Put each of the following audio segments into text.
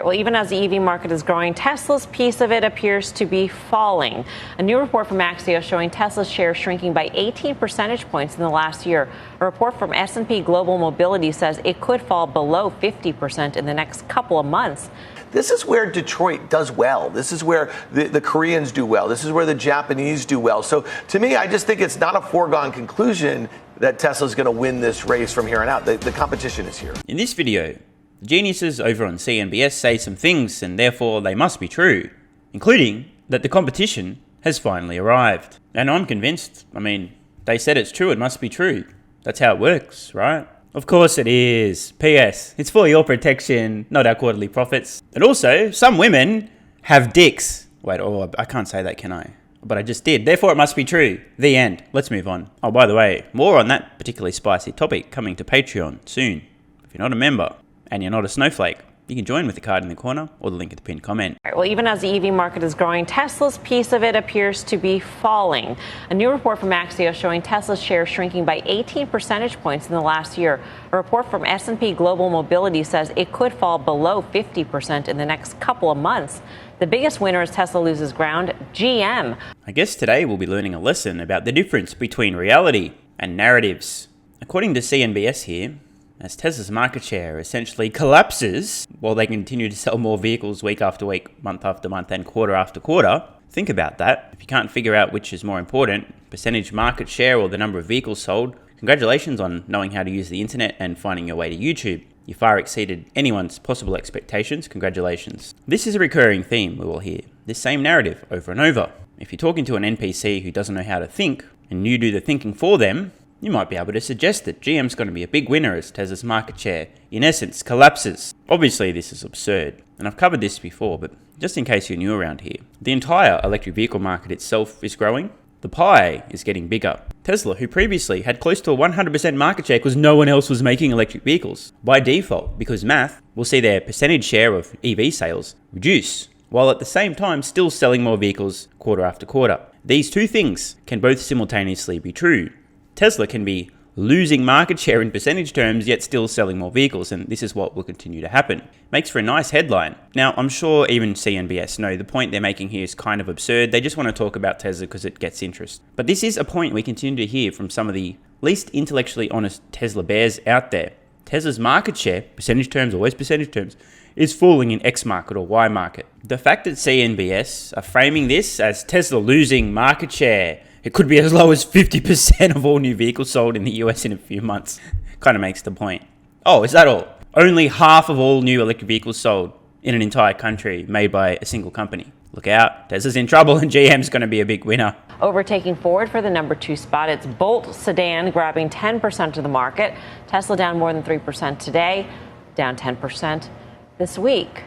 Well, even as the EV market is growing, Tesla's piece of it appears to be falling. A new report from Axios showing Tesla's share shrinking by 18 percentage points in the last year. A report from S&P Global Mobility says it could fall below 50% in the next couple of months. This is where Detroit does well. This is where the Koreans do well. This is where the Japanese do well. So to me, I just think it's not a foregone conclusion that Tesla's going to win this race from here on out. The competition is here. In this video, the geniuses over on CNBC say some things, and therefore they must be true, including that the competition has finally arrived. And I'm convinced. I mean, they said it's true, it must be true. That's how it works, right? Of course it is. P.S. It's for your protection, not our quarterly profits. And also, some women have dicks. Wait, oh, I can't say that, can I? But I just did. Therefore, it must be true. The end. Let's move on. Oh, by the way, more on that particularly spicy topic coming to Patreon soon. If you're not a member and you're not a snowflake, you can join with the card in the corner or the link at the pinned comment. Well, even as the EV market is growing, Tesla's piece of it appears to be falling. A new report from Axios showing Tesla's share shrinking by 18 percentage points in the last year. A report from S&P Global Mobility says it could fall below 50% in the next couple of months. The biggest winner as Tesla loses ground, GM. I guess today we'll be learning a lesson about the difference between reality and narratives. According to CNBC here, as Tesla's market share essentially collapses while they continue to sell more vehicles week after week, month after month, and quarter after quarter. Think about that. If you can't figure out which is more important, percentage market share or the number of vehicles sold, congratulations on knowing how to use the internet and finding your way to YouTube. You far exceeded anyone's possible expectations. Congratulations. This is a recurring theme we will hear. This same narrative over and over. If you're talking to an NPC who doesn't know how to think and you do the thinking for them, you might be able to suggest that GM's going to be a big winner as Tesla's market share, in essence, collapses. Obviously, this is absurd, and I've covered this before, but just in case you're new around here, the entire electric vehicle market itself is growing. The pie is getting bigger. Tesla, who previously had close to a 100% market share because no one else was making electric vehicles, by default, because math, will see their percentage share of EV sales reduce, while at the same time still selling more vehicles quarter after quarter. These two things can both simultaneously be true. Tesla can be losing market share in percentage terms, yet still selling more vehicles, and this is what will continue to happen. Makes for a nice headline. Now, I'm sure even CNBC know the point they're making here is kind of absurd. They just want to talk about Tesla because it gets interest. But this is a point we continue to hear from some of the least intellectually honest Tesla bears out there. Tesla's market share, percentage terms, always percentage terms, is falling in X market or Y market. The fact that CNBC are framing this as Tesla losing market share, it could be as low as 50% of all new vehicles sold in the US in a few months, kind of makes the point. Oh, is that all? Only half of all new electric vehicles sold in an entire country made by a single company. Look out, Tesla's in trouble and GM's going to be a big winner. Overtaking Ford for the number 2 spot, it's Bolt sedan grabbing 10% of the market. Tesla down more than 3% today, down 10% this week.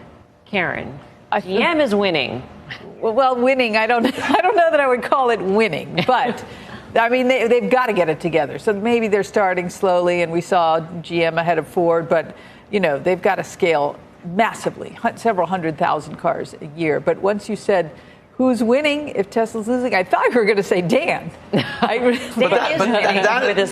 Karen, GM is winning. Well, winning, I don't know that I would call it winning, but I mean, they've got to get it together. So maybe they're starting slowly, and we saw GM ahead of Ford, but, you know, they've got to scale massively, several 100,000 cars a year. But once you said, who's winning if Tesla's losing, I thought you were going to say Dan.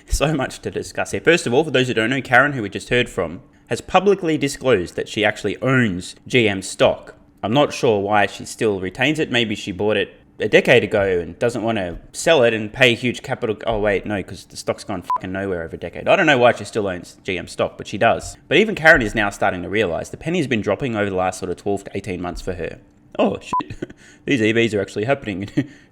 So much to discuss here. First of all, for those who don't know, Karen, who we just heard from, has publicly disclosed that she actually owns GM stock. I'm not sure why she still retains it. Maybe she bought it a decade ago and doesn't want to sell it and pay huge capital. Oh, wait, no, because the stock's gone fucking nowhere over a decade. I don't know why she still owns GM stock, but she does. But even Karen is now starting to realize the penny's been dropping over the last sort of 12 to 18 months for her. Oh, shit, these EVs are actually happening.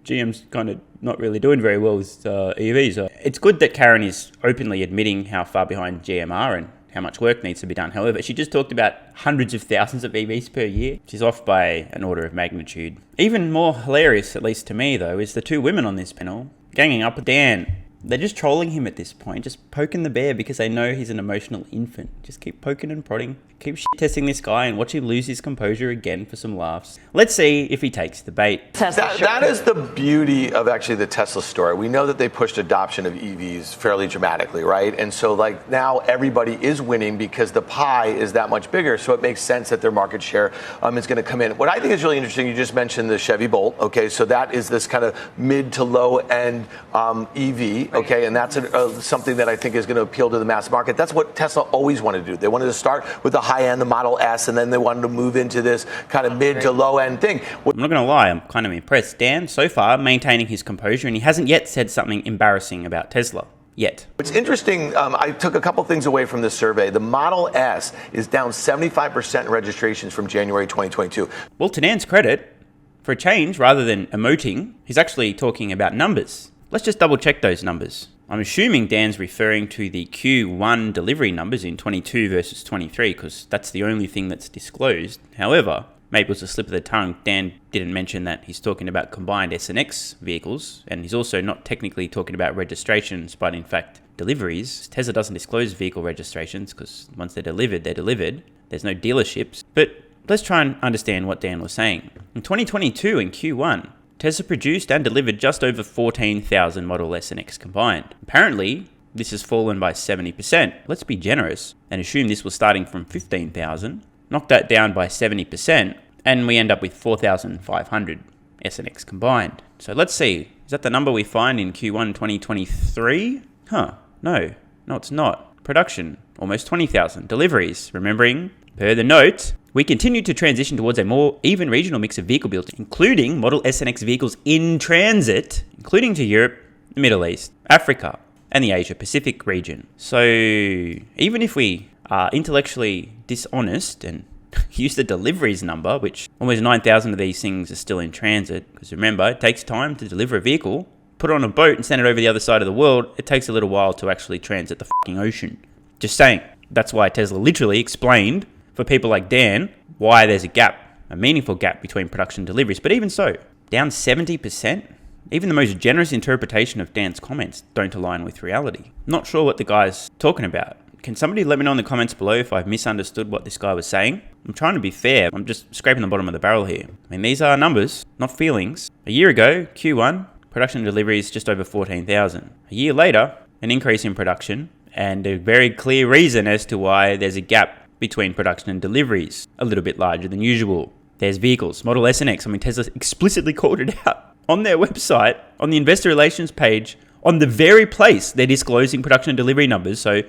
GM's kind of not really doing very well with EVs. It's good that Karen is openly admitting how far behind GM are and how much work needs to be done. However, she just talked about hundreds of thousands of EVs per year. She's off by an order of magnitude. Even more hilarious, at least to me though, is the two women on this panel ganging up with Dan. They're just trolling him at this point, just poking the bear because they know he's an emotional infant. Just keep poking and prodding, keep shit testing this guy and watch him lose his composure again for some laughs. Let's see if he takes the bait. That is the beauty of actually the Tesla story. We know that they pushed adoption of EVs fairly dramatically, right? And so like now everybody is winning because the pie is that much bigger. So it makes sense that their market share is going to come in. What I think is really interesting, you just mentioned the Chevy Bolt. Okay, so that is this kind of mid to low end EV. okay? And that's something that I think is going to appeal to the mass market. That's what Tesla always wanted to do. They wanted to start with the high end, the Model S, and then they wanted to move into this kind of mid to low end thing. I'm not going to lie, I'm kind of impressed. Dan, so far, maintaining his composure, and he hasn't yet said something embarrassing about Tesla. Yet. It's interesting, I took a couple things away from this survey. The Model S is down 75% in registrations from January 2022. Well, to Dan's credit, for a change, rather than emoting, he's actually talking about numbers. Let's just double check those numbers. I'm assuming Dan's referring to the Q1 delivery numbers in 22 versus 23, because that's the only thing that's disclosed. However, maybe it was a slip of the tongue. Dan didn't mention that he's talking about combined S and X vehicles, and he's also not technically talking about registrations, but in fact deliveries. Tesla doesn't disclose vehicle registrations because once they're delivered, they're delivered. There's no dealerships. But let's try and understand what Dan was saying. In 2022, in Q1, Tesla produced and delivered just over 14,000 Model S and X combined. Apparently, this has fallen by 70%. Let's be generous and assume this was starting from 15,000. Knock that down by 70%, and we end up with 4,500 S and X combined. So let's see, is that the number we find in Q1 2023? No, it's not. Production, almost 20,000. Deliveries, remembering, per the note, we continue to transition towards a more even regional mix of vehicle builds, including Model S and X vehicles in transit, including to Europe, the Middle East, Africa, and the Asia Pacific region. So even if we are intellectually dishonest and use the deliveries number, which almost 9,000 of these things are still in transit, because remember, it takes time to deliver a vehicle, put it on a boat and send it over the other side of the world. It takes a little while to actually transit the fucking ocean. Just saying. That's why Tesla literally explained for people like Dan why there's a gap, a meaningful gap between production and deliveries. But even so, down 70%? Even the most generous interpretation of Dan's comments don't align with reality. Not sure what the guy's talking about. Can somebody let me know in the comments below if I've misunderstood what this guy was saying? I'm trying to be fair. I'm just scraping the bottom of the barrel here. I mean, these are numbers, not feelings. A year ago, Q1, production and deliveries just over 14,000. A year later, an increase in production and a very clear reason as to why there's a gap between production and deliveries, a little bit larger than usual. There's vehicles, Model S and X. I mean, Tesla explicitly called it out on their website, on the investor relations page, on the very place they're disclosing production and delivery numbers. So,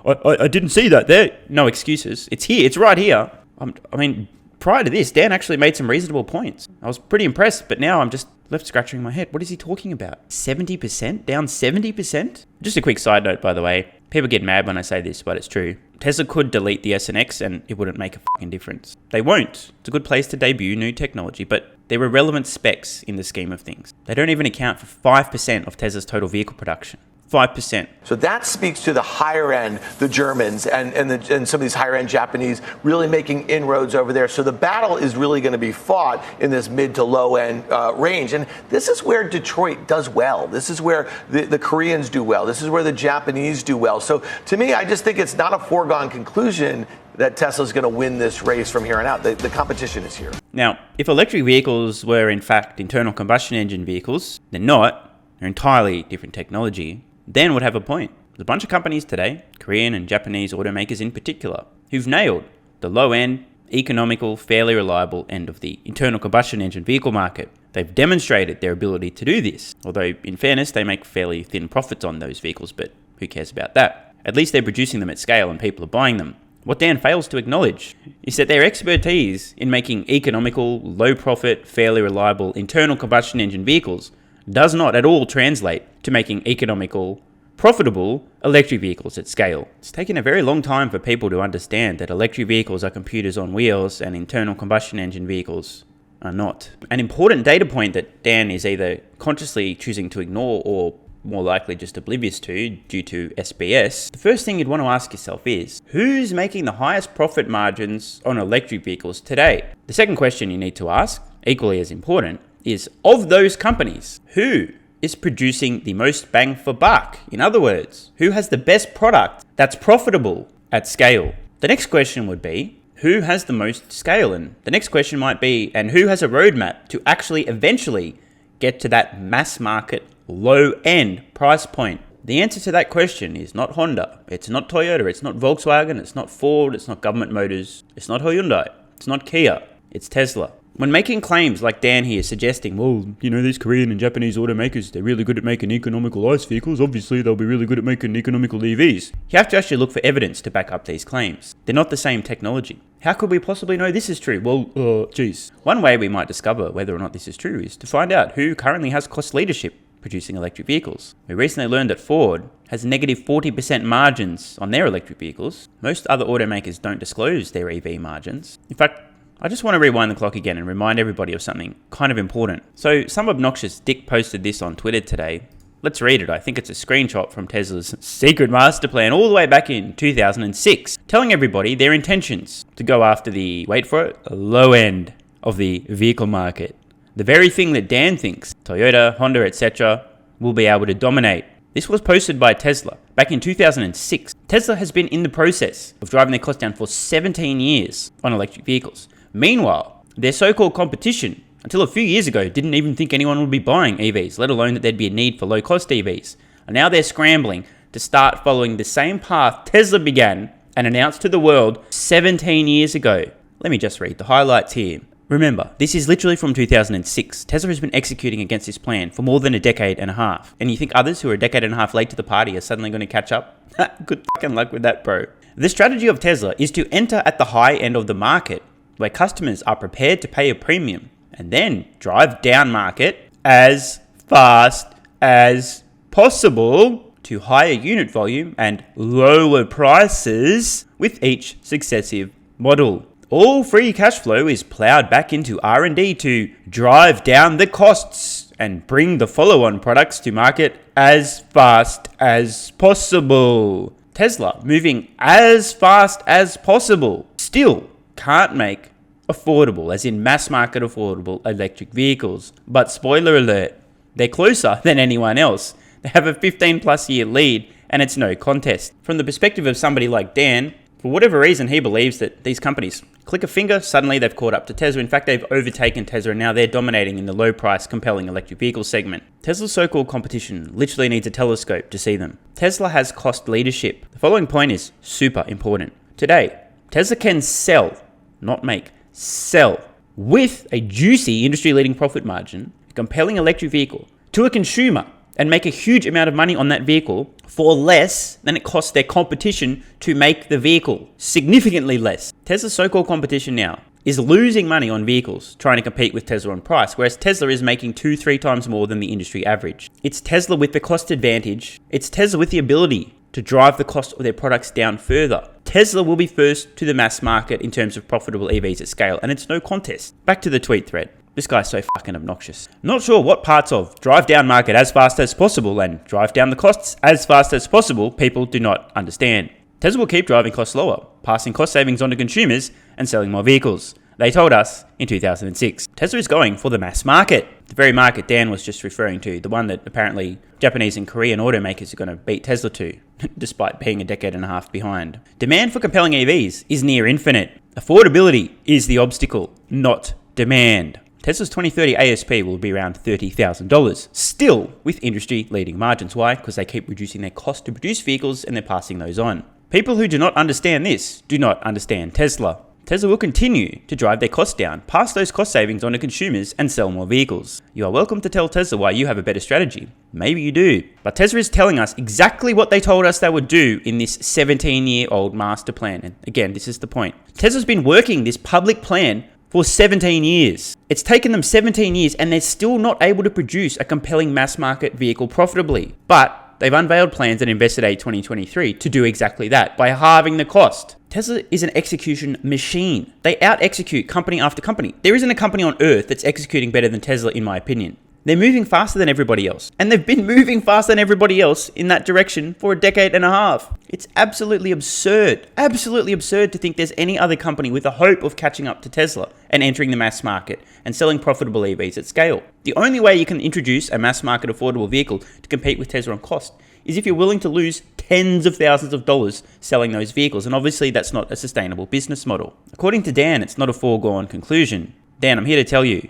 I didn't see that there. No excuses. It's here. It's right here. I mean, prior to this, Dan actually made some reasonable points. I was pretty impressed, but now I'm just left scratching my head. What is he talking about? 70%? Down 70%? Just a quick side note, by the way. People get mad when I say this, but it's true. Tesla could delete the S and X and it wouldn't make a fucking difference. They won't. It's a good place to debut new technology, but they're irrelevant specs in the scheme of things. They don't even account for 5% of Tesla's total vehicle production. 5%. So that speaks to the higher end, the Germans and some of these higher end Japanese really making inroads over there. So the battle is really going to be fought in this mid to low end range. And this is where Detroit does well. This is where the Koreans do well. This is where the Japanese do well. So to me, I just think it's not a foregone conclusion that Tesla's going to win this race from here on out. The competition is here. Now, if electric vehicles were in fact internal combustion engine vehicles, they're not. They're entirely different technology. Dan would have a point. There's a bunch of companies today, Korean and Japanese automakers in particular, who've nailed the low-end, economical, fairly reliable end of the internal combustion engine vehicle market. They've demonstrated their ability to do this, although in fairness, they make fairly thin profits on those vehicles, but who cares about that? At least they're producing them at scale and people are buying them. What Dan fails to acknowledge is that their expertise in making economical, low-profit, fairly reliable internal combustion engine vehicles does not at all translate to making economical, profitable electric vehicles at scale. It's taken a very long time for people to understand that electric vehicles are computers on wheels and internal combustion engine vehicles are not. An important data point that Dan is either consciously choosing to ignore or more likely just oblivious to due to SBS, the first thing you'd want to ask yourself is, who's making the highest profit margins on electric vehicles today? The second question you need to ask, equally as important, is of those companies, who is producing the most bang for buck? In other words, who has the best product that's profitable at scale? The next question would be, who has the most scale? And the next question might be, and who has a roadmap to actually eventually get to that mass market low end price point? The answer to that question is not Honda, it's not Toyota, it's not Volkswagen, it's not Ford, it's not Government Motors, it's not Hyundai, it's not Kia, it's Tesla. When making claims like Dan here suggesting, well, these Korean and Japanese automakers, they're really good at making economical ICE vehicles, obviously they'll be really good at making economical EVs. You have to actually look for evidence to back up these claims. They're not the same technology. How could we possibly know this is true? Well, geez. One way we might discover whether or not this is true is to find out who currently has cost leadership producing electric vehicles. We recently learned that Ford has negative 40% margins on their electric vehicles. Most other automakers don't disclose their EV margins. In fact, I just want to rewind the clock again and remind everybody of something kind of important. So some obnoxious dick posted this on Twitter today. Let's read it. I think it's a screenshot from Tesla's secret master plan all the way back in 2006, telling everybody their intentions to go after the, wait for it, low end of the vehicle market. The very thing that Dan thinks Toyota, Honda, etc. will be able to dominate. This was posted by Tesla back in 2006. Tesla has been in the process of driving their cost down for 17 years on electric vehicles. Meanwhile, their so-called competition, until a few years ago, didn't even think anyone would be buying EVs, let alone that there'd be a need for low-cost EVs. And now they're scrambling to start following the same path Tesla began and announced to the world 17 years ago. Let me just read the highlights here. Remember, this is literally from 2006. Tesla has been executing against this plan for more than a decade and a half. And you think others who are a decade and a half late to the party are suddenly going to catch up? Good fucking luck with that, bro. The strategy of Tesla is to enter at the high end of the market, where customers are prepared to pay a premium, and then drive down market as fast as possible to higher unit volume and lower prices with each successive model. All free cash flow is plowed back into R&D to drive down the costs and bring the follow-on products to market as fast as possible. Tesla, moving as fast as possible, still can't make affordable, as in mass market affordable electric vehicles. But spoiler alert, they're closer than anyone else. They have a 15 plus year lead and it's no contest. From the perspective of somebody like Dan, for whatever reason, he believes that these companies click a finger, suddenly they've caught up to Tesla. In fact, they've overtaken Tesla and now they're dominating in the low price, compelling electric vehicle segment. Tesla's so-called competition literally needs a telescope to see them. Tesla has cost leadership. The following point is super important. Today, Tesla can sell, not make, sell with a juicy industry-leading profit margin, a compelling electric vehicle to a consumer and make a huge amount of money on that vehicle for less than it costs their competition to make the vehicle. Significantly less. Tesla's so-called competition now is losing money on vehicles trying to compete with Tesla on price, whereas Tesla is making 2-3 times more than the industry average. It's Tesla with the cost advantage. It's Tesla with the ability to drive the cost of their products down further. Tesla will be first to the mass market in terms of profitable EVs at scale, and it's no contest. Back to the tweet thread. This guy's so fucking obnoxious. Not sure what parts of drive down market as fast as possible and drive down the costs as fast as possible people do not understand. Tesla will keep driving costs lower, passing cost savings on to consumers and selling more vehicles. They told us in 2006. Tesla is going for the mass market. The very market Dan was just referring to, the one that apparently Japanese and Korean automakers are going to beat Tesla to, despite being a decade and a half behind. Demand for compelling EVs is near infinite. Affordability is the obstacle, not demand. Tesla's 2030 ASP will be around $30,000, still with industry-leading margins. Why? Because they keep reducing their cost to produce vehicles and they're passing those on. People who do not understand this do not understand Tesla. Tesla will continue to drive their costs down, pass those cost savings on to consumers and sell more vehicles. You are welcome to tell Tesla why you have a better strategy. Maybe you do. But Tesla is telling us exactly what they told us they would do in this 17-year-old master plan. And again, this is the point. Tesla's been working this public plan for 17 years. It's taken them 17 years and they're still not able to produce a compelling mass market vehicle profitably. But they've unveiled plans at Investor Day 2023 to do exactly that by halving the cost. Tesla is an execution machine. They out-execute company after company. There isn't a company on earth that's executing better than Tesla, in my opinion. They're moving faster than everybody else. And they've been moving faster than everybody else in that direction for a decade and a half. It's absolutely absurd to think there's any other company with a hope of catching up to Tesla and entering the mass market and selling profitable EVs at scale. The only way you can introduce a mass market affordable vehicle to compete with Tesla on cost is if you're willing to lose tens of thousands of dollars selling those vehicles. And obviously that's not a sustainable business model. According to Dan, it's not a foregone conclusion. Dan, I'm here to tell you,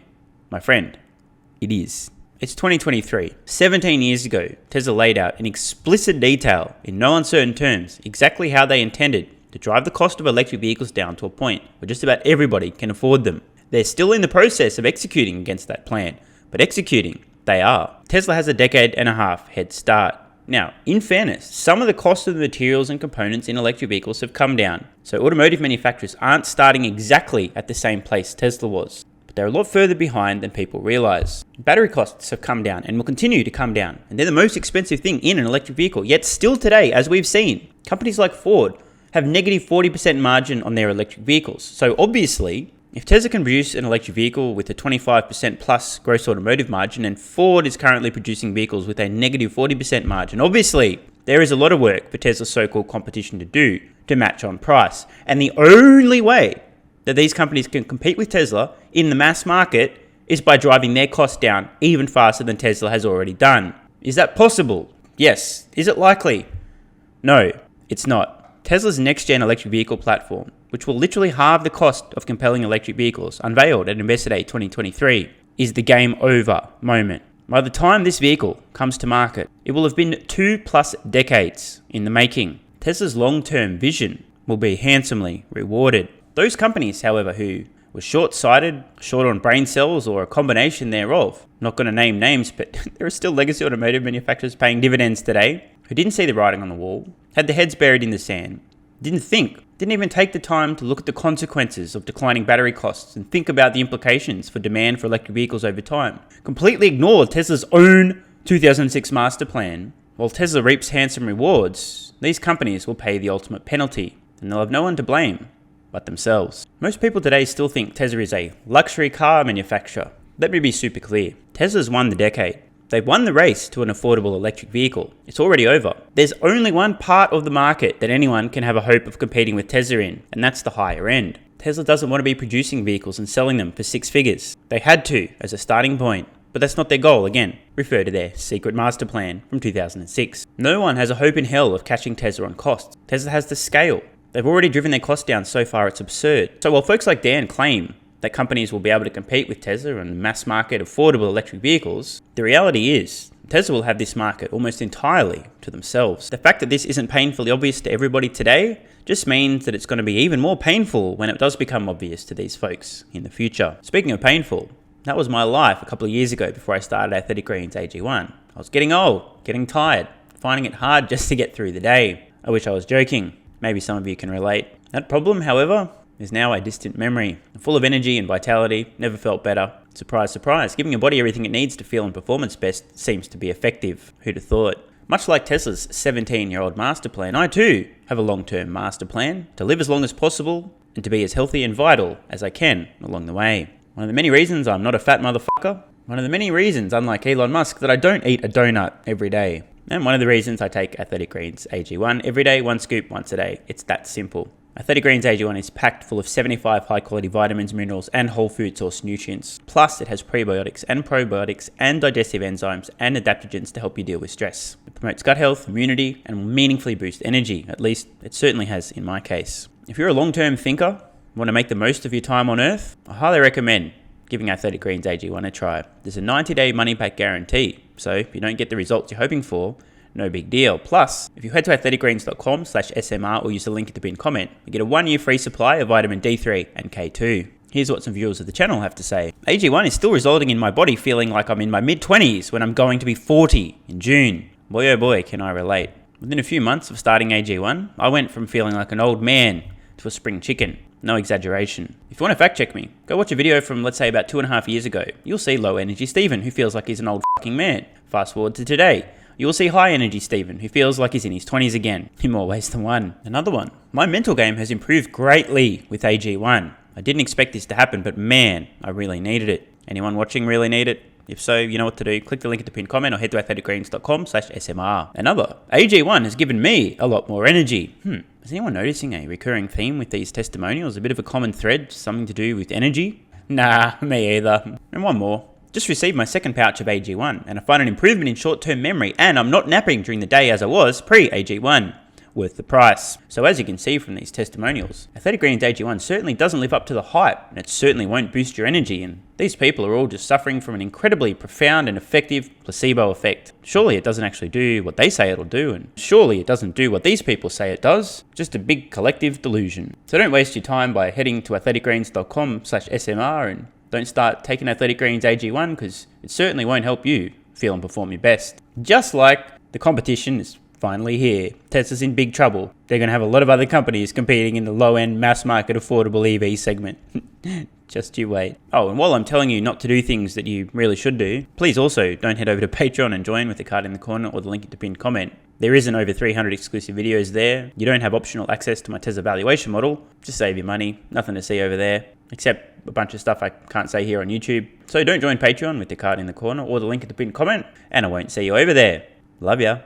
my friend, it is. It's 2023. 17 years ago, Tesla laid out in explicit detail, in no uncertain terms, exactly how they intended to drive the cost of electric vehicles down to a point where just about everybody can afford them. They're still in the process of executing against that plan, but executing, they are. Tesla has a decade and a half head start. Now, in fairness, some of the cost of the materials and components in electric vehicles have come down, so automotive manufacturers aren't starting exactly at the same place Tesla was. But they're a lot further behind than people realize. Battery costs have come down and will continue to come down, and they're the most expensive thing in an electric vehicle. Yet still today, as we've seen, companies like Ford have negative 40% margin on their electric vehicles. So obviously, if Tesla can produce an electric vehicle with a 25% plus gross automotive margin, and Ford is currently producing vehicles with a negative 40% margin, obviously there is a lot of work for Tesla's so-called competition to do to match on price. And the only way that these companies can compete with Tesla in the mass market is by driving their costs down even faster than Tesla has already done. Is that possible? Yes. Is it likely? No, it's not. Tesla's next-gen electric vehicle platform, which will literally halve the cost of compelling electric vehicles, unveiled at Investor Day 2023, is the game over moment. By the time this vehicle comes to market, it will have been 2+ decades in the making. Tesla's long-term vision will be handsomely rewarded. Those companies, however, who were short-sighted, short on brain cells, or a combination thereof, not going to name names, but there are still legacy automotive manufacturers paying dividends today, who didn't see the writing on the wall, had their heads buried in the sand, didn't think, didn't even take the time to look at the consequences of declining battery costs and think about the implications for demand for electric vehicles over time, completely ignored Tesla's own 2006 master plan. While Tesla reaps handsome rewards, these companies will pay the ultimate penalty, and they'll have no one to blame but themselves. Most people today still think Tesla is a luxury car manufacturer. Let me be super clear. Tesla's won the decade. They've won the race to an affordable electric vehicle. It's already over. There's only one part of the market that anyone can have a hope of competing with Tesla in, and that's the higher end. Tesla doesn't want to be producing vehicles and selling them for 6 figures. They had to as a starting point, but that's not their goal. Again, refer to their secret master plan from 2006. No one has a hope in hell of catching Tesla on costs. Tesla has the scale. They've already driven their costs down so far it's absurd. So while folks like Dan claim that companies will be able to compete with Tesla and mass market affordable electric vehicles, the reality is Tesla will have this market almost entirely to themselves. The fact that this isn't painfully obvious to everybody today just means that it's going to be even more painful when it does become obvious to these folks in the future. Speaking of painful, that was my life a couple of years ago before I started Athletic Greens AG1. I was getting old, getting tired, finding it hard just to get through the day. I wish I was joking. Maybe some of you can relate. That problem, however, is now a distant memory. Full of energy and vitality, never felt better. Surprise, surprise, giving your body everything it needs to feel in performance best seems to be effective. Who'd have thought? Much like Tesla's 17-year-old master plan, I too have a long-term master plan to live as long as possible and to be as healthy and vital as I can along the way. One of the many reasons I'm not a fat motherfucker. One of the many reasons, unlike Elon Musk, that I don't eat a donut every day. And one of the reasons I take Athletic Greens AG1 every day, 1 scoop once a day. It's that simple. Athletic Greens AG1 is packed full of 75 high-quality vitamins, minerals, and whole food source nutrients. Plus, it has prebiotics and probiotics and digestive enzymes and adaptogens to help you deal with stress. It promotes gut health, immunity, and will meaningfully boost energy. At least, it certainly has in my case. If you're a long-term thinker, want to make the most of your time on Earth, I highly recommend giving Athletic Greens AG1 a try. There's a 90-day money-back guarantee, so if you don't get the results you're hoping for, no big deal. Plus, if you head to athleticgreens.com/SMR or use the link in the pinned comment, you get a 1-year free supply of vitamin D3 and K2. Here's what some viewers of the channel have to say. AG1 is still resulting in my body feeling like I'm in my mid-20s when I'm going to be 40 in June. Boy oh boy, can I relate. Within a few months of starting AG1, I went from feeling like an old man to a spring chicken. No exaggeration. If you want to fact check me, go watch a video from, let's say, about 2.5 years ago. You'll see low energy Stephen, who feels like he's an old fucking man. Fast forward to today. You'll see high energy Stephen, who feels like he's in his 20s again, in more ways than one. Another one. My mental game has improved greatly with AG1. I didn't expect this to happen, but man, I really needed it. Anyone watching really need it? If so, you know what to do. Click the link in the pinned comment or head to athleticgreens.com/SMR. Another. AG1 has given me a lot more energy. Is anyone noticing a recurring theme with these testimonials? A bit of a common thread, something to do with energy? Nah, me either. And one more. Just received my second pouch of AG1, and I find an improvement in short-term memory, and I'm not napping during the day as I was pre-AG1. worth the price. So as you can see from these testimonials, Athletic Greens AG1 certainly doesn't live up to the hype, and it certainly won't boost your energy, and these people are all just suffering from an incredibly profound and effective placebo effect. Surely it doesn't actually do what they say it'll do, and surely it doesn't do what these people say it does. Just a big collective delusion. So don't waste your time by heading to athleticgreens.com/SMR and don't start taking Athletic Greens AG1, because it certainly won't help you feel and perform your best. Just like the competition is finally here. Tesla's in big trouble. They're going to have a lot of other companies competing in the low-end, mass-market, affordable EV segment. Just you wait. Oh, and while I'm telling you not to do things that you really should do, please also don't head over to Patreon and join with the card in the corner or the link in the pinned comment. There isn't over 300 exclusive videos there. You don't have optional access to my Tesla valuation model. Just save your money. Nothing to see over there, except a bunch of stuff I can't say here on YouTube. So don't join Patreon with the card in the corner or the link in the pinned comment, and I won't see you over there. Love ya.